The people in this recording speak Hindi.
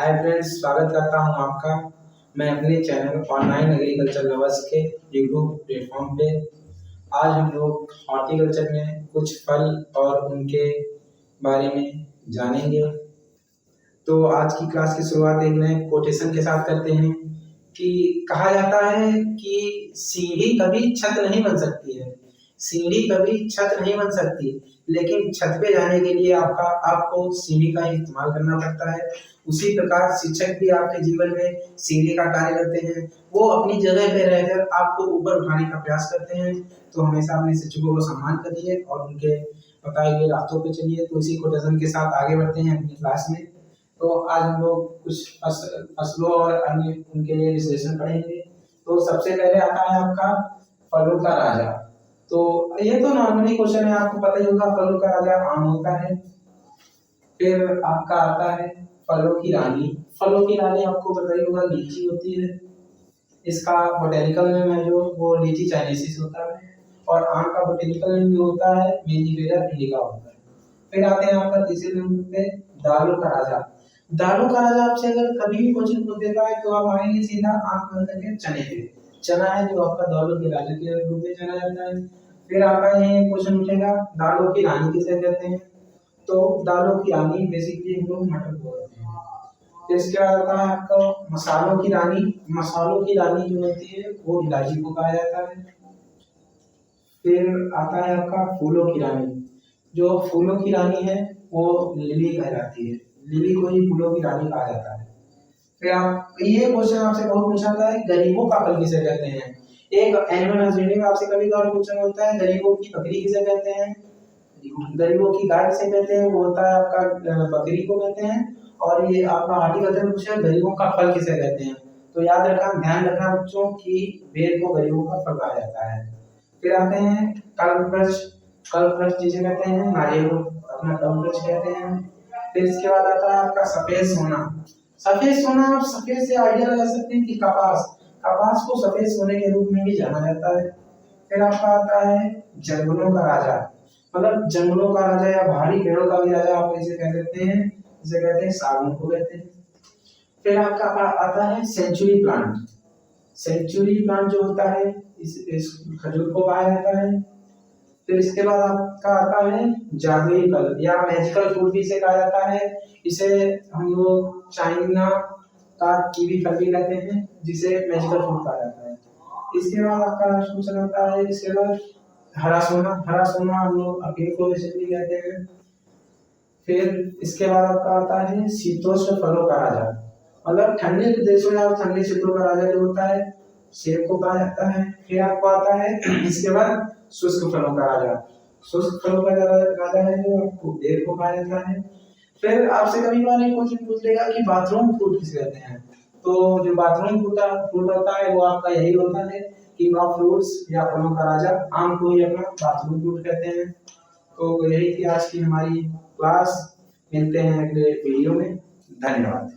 हाय फ्रेंड्स, स्वागत करता हूं आपका मैं अपने चैनल ऑनलाइन एग्रीकल्चर लवर्स के यूट्यूब प्लेटफॉर्म पे। आज हम लोग हॉर्टिकल्चर में कुछ फल और उनके बारे में जानेंगे। तो आज की क्लास की शुरुआत एक नए कोटेशन के साथ करते हैं कि कहा जाता है कि सीढ़ी कभी छत नहीं बन सकती है। सीढ़ी कभी छत नहीं बन सकती, लेकिन छत पे जाने के लिए आपको सीढ़ी का इस्तेमाल करना पड़ता है। उसी प्रकार शिक्षक भी आपके जीवन में सीढ़ी का कार्य करते हैं। वो अपनी जगह पे रहकर आपको ऊपर उठाने का प्रयास करते हैं। तो हमेशा अपने शिक्षकों को सम्मान करिए और उनके बताए गए रास्तों पे चलिए। तो इसी कोटेशन के साथ आगे बढ़ते हैं अपनी क्लास में। तो आज हम लोग कुछ फसलों और अन्य उनके लिए विश्लेषण पढ़ेंगे। तो सबसे पहले आता है आपका फलों का राजा। तो ये तो नॉर्मली क्वेश्चन है, आपको पता ही होगा। फलों का राजा आम होता है। फिर आपका आता है फलों की रानी। फलों की रानी आपको पता ही होगा लीची होती है। इसका बोटेनिकल नेम है जो वो लीची चाइनेसिस होता है। और आम का बोटेनिकल नेम जो होता है मेंजिफेरा इंडिका होता है। फिर आते हैं आपका तीसरे नंबर पे दालों का राजा। दालों का राजा आपसे अगर कभी भी क्वेश्चन पूछ देता है तो आप आएंगे सीधा आंख बंद करके चने पे। चना है जो आपका दालों के राजा के रूप में जाना जाता है। फिर आपका ये क्वेश्चन उठेगा दालों की रानी किसे कहते हैं। तो दालों की रानी बेसिकली हम लोग मटर को कहते हैं। फिर इसके बाद आता है आपका मसालों की रानी। मसालों की रानी जो होती है वो इलायची को कहा जाता है। फिर आता है आपका फूलों की रानी। जो फूलों की रानी है वो लिली कहलाती है। लिली को ही फूलों की रानी कहा जाता है। फिर आप ये क्वेश्चन आपसे बहुत पूछा जाता है गरीबों का फल किसे कहते हैं। एक एनिमल हस्बेंडरी में आपसे कभी कभार क्वेश्चन होता है गरीबों की बकरी किसे कहते हैं। गरीबों की गाय किसे कहते हैं, वो होता है आपका बकरी को कहते हैं। और ये आपका हॉर्टिकल्चर पूछा गरीबों का फल किसे कहते हैं। तो याद रखना, ध्यान रखना बच्चों की बेर को गरीबों का फल कहा जाता है। फिर आते हैं कल्पवृक्ष। कल्पवृक्ष जिसे कहते हैं नारियल को अपना कल्पवृक्ष कहते हैं। फिर इसके बाद आता है आपका सफेद सोना। सफेद सोना आप सफेद से आइडिया लगा सकते हैं कि कपास। कपास को सफेद सोने के रूप में भी जाना जाता है। फिर आपका आता है जंगलों का राजा। मतलब जंगलों का राजा या भारी पेड़ों का भी राजा आप इसे कह सकते हैं। इसे कहते हैं सागौन को कहते हैं। फिर आपका आता है सेंचुरी प्लांट। सेंचुरी प्लांट जो होता है इस खजूर को कहा जाता है। फिर इसके बाद आपका आता है जादुई फल या मैजिकल फ्रूट भी इसे कहा जाता है। इसे हम लोग चाइना का कीवी फल भी कहते हैं, जिसे मैजिकल फ्रूट कहा जाता है। इसके बाद आपका क्वेश्चन आता है इसके बाद हरा सोना। हरा सोना हम लोग अफीम को बेसिकली कहते हैं। फिर इसके बाद आपका आता है शीतोष्ण फलों का राजा। मतलब ठंडे प्रदेशों में और ठंडे क्षेत्रों का राजा जो होता है सेब को कहा जाता है। फिर आपको आता है इसके बाद शुष्क फलों का राजा। शुष्क फलों का राजा है जो आपको बेर को कहा जाता है। फिर आपसे कभी बार एक क्वेश्चन पूछ लेगा कि बाथरूम फ्रूट किसे कहते हैं। तो जो बाथरूम फ्रूट होता है वो आपका यही होता है किंग ऑफ फ्रूट्स या फलों का राजा। आम को ही अपना बाथरूम फ्रूट कहते हैं। तो यही थी आज की हमारी क्लास। मिलते हैं अगले वीडियो में। धन्यवाद।